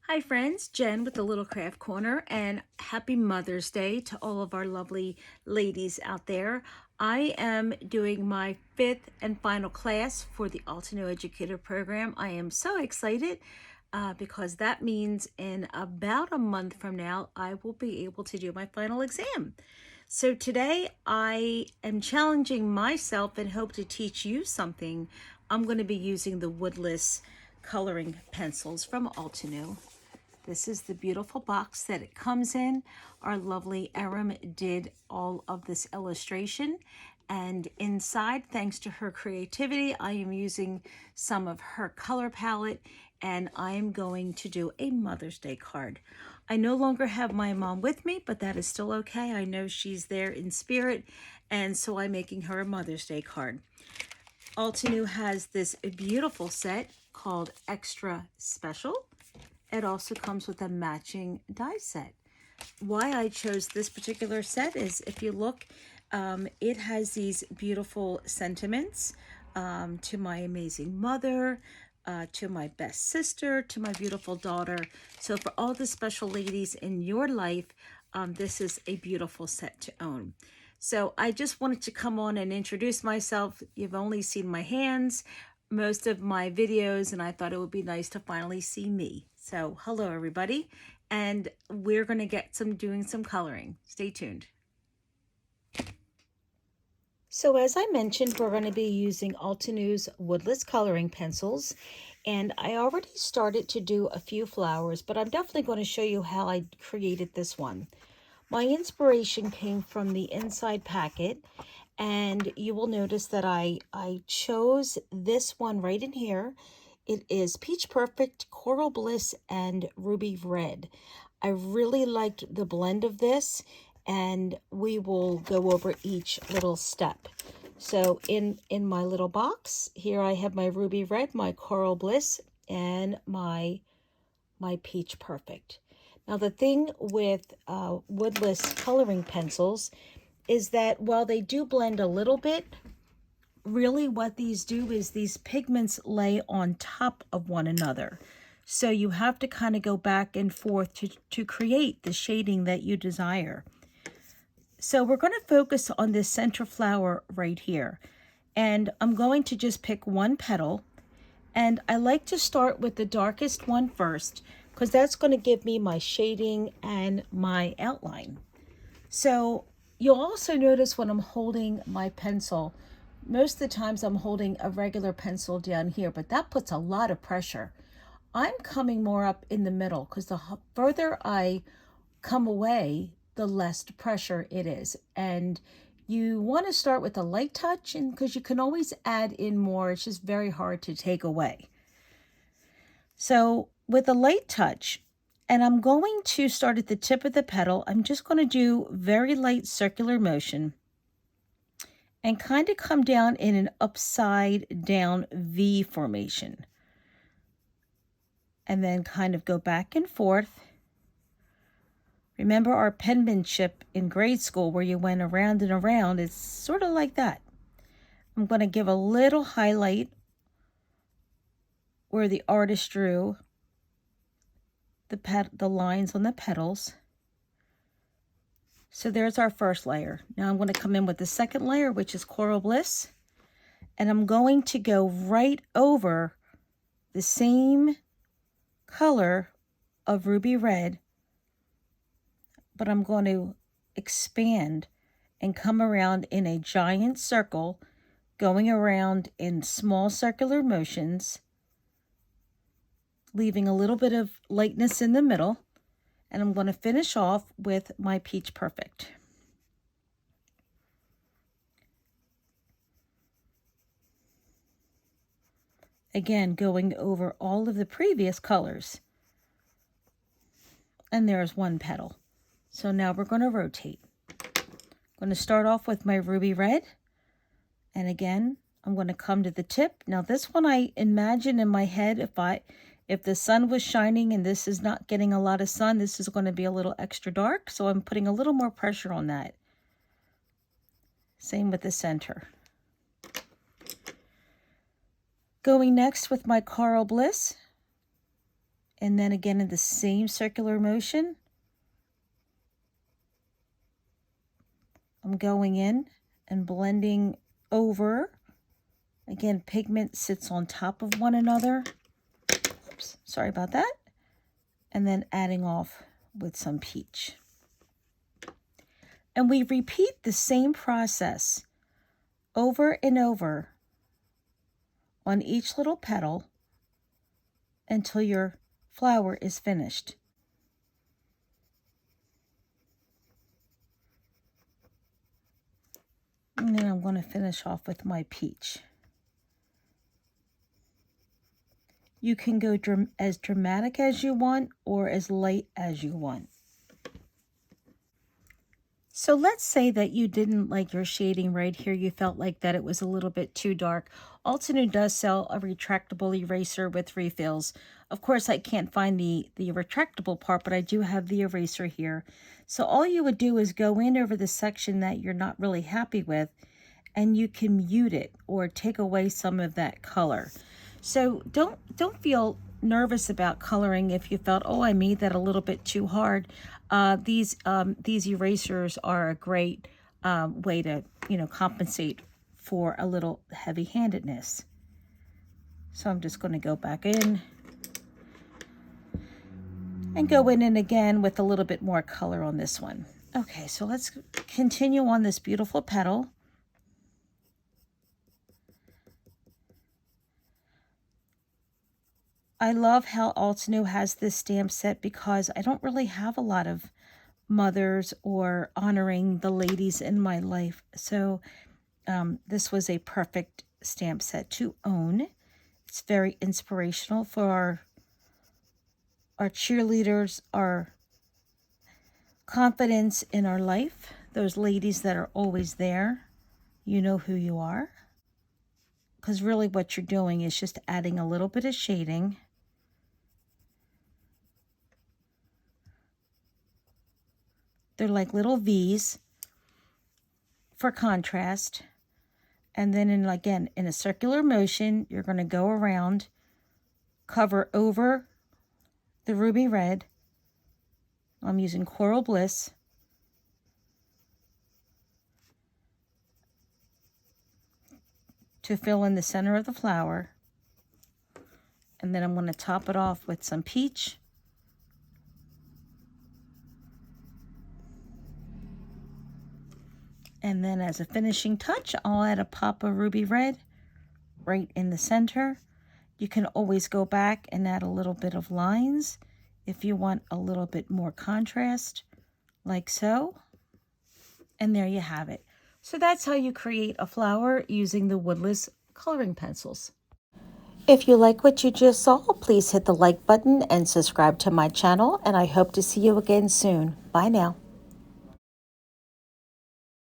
Hi friends, Jen with the Little Craft Corner, and happy Mother's Day to all of our lovely ladies out there. I am doing my fifth and final class for the Altino Educator Program. I am so excited because that means in about a month from now, I will be able to do my final exam. So today I am challenging myself and hope to teach you something. I'm going to be using the Woodless coloring pencils from Altino. This is the beautiful box that it comes in. Our lovely Erin did all of this illustration. And inside, thanks to her creativity, I am using some of her color palette, and I am going to do a Mother's Day card. I no longer have my mom with me, but that is still okay. I know she's there in spirit, and so I'm making her a Mother's Day card. Altenew has this beautiful set called Extra Special. It also comes with a matching die set. Why I chose this particular set is, if you look, it has these beautiful sentiments to my amazing mother, to my best sister, to my beautiful daughter. So for all the special ladies in your life, this is a beautiful set to own. So I just wanted to come on and introduce myself. You've only seen my hands most of my videos, and I thought it would be nice to finally see me. So hello everybody, and we're going to get doing some coloring. Stay tuned. So as I mentioned, we're going to be using Altenew's Woodless coloring pencils, and I already started to do a few flowers, but I'm definitely going to show you how I created this one. My inspiration came from the inside packet, and you will notice that I chose this one right in here. It is Peach Perfect, Coral Bliss, and Ruby Red. I really liked the blend of this, and we will go over each little step. So in my little box, here I have my Ruby Red, my Coral Bliss, and my Peach Perfect. Now the thing with Woodless coloring pencils is that while they do blend a little bit, really what these do is these pigments lay on top of one another. So you have to kind of go back and forth to create the shading that you desire. So we're going to focus on this center flower right here. And I'm going to just pick one petal. And I like to start with the darkest one first, because that's going to give me my shading and my outline. So you'll also notice when I'm holding my pencil, most of the times I'm holding a regular pencil down here, but that puts a lot of pressure. I'm coming more up in the middle, because the further I come away, the less pressure it is. And you want to start with a light touch, and because you can always add in more, it's just very hard to take away. So with a light touch, and I'm going to start at the tip of the petal, I'm just going to do very light circular motion and kind of come down in an upside down V formation. And then kind of go back and forth. Remember our penmanship in grade school where you went around and around? It's sort of like that. I'm going to give a little highlight where the artist drew the lines on the petals. So there's our first layer. Now I'm going to come in with the second layer, which is Coral Bliss. And I'm going to go right over the same color of Ruby Red, but I'm going to expand and come around in a giant circle, going around in small circular motions, leaving a little bit of lightness in the middle. And I'm going to finish off with my Peach Perfect. Again, going over all of the previous colors. And there's one petal. So now we're going to rotate. I'm going to start off with my Ruby Red. And again, I'm going to come to the tip. Now this one I imagine in my head, if the sun was shining and this is not getting a lot of sun, this is going to be a little extra dark. So I'm putting a little more pressure on that. Same with the center. Going next with my Coral Bliss. And then again in the same circular motion, I'm going in and blending over. Again, pigment sits on top of one another. Oops, sorry about that. And then adding off with some peach. And we repeat the same process over and over on each little petal until your flower is finished. And then I'm going to finish off with my peach. You can go as dramatic as you want or as light as you want. So let's say that you didn't like your shading right here. You felt like that it was a little bit too dark. Altenew does sell a retractable eraser with refills. Of course, I can't find the retractable part, but I do have the eraser here. So all you would do is go in over the section that you're not really happy with, and you can mute it or take away some of that color. So don't feel nervous about coloring if you felt, oh, I made that a little bit too hard. These erasers are a great way to, compensate for a little heavy-handedness. So I'm just going to go back in and go in and again with a little bit more color on this one. Okay, so let's continue on this beautiful petal. I love how Altenew has this stamp set because I don't really have a lot of mothers or honoring the ladies in my life. So this was a perfect stamp set to own. It's very inspirational for our cheerleaders, our confidence in our life, those ladies that are always there. You know who you are. Because really what you're doing is just adding a little bit of shading. They're like little V's for contrast. And then again, in a circular motion, you're going to go around, cover over the ruby red. I'm using Coral Bliss. To fill in the center of the flower. And then I'm going to top it off with some peach. And then as a finishing touch, I'll add a pop of ruby red right in the center. You can always go back and add a little bit of lines if you want a little bit more contrast, like so. And there you have it. So that's how you create a flower using the Woodless coloring pencils. If you like what you just saw, please hit the like button and subscribe to my channel, and I hope to see you again soon. Bye now.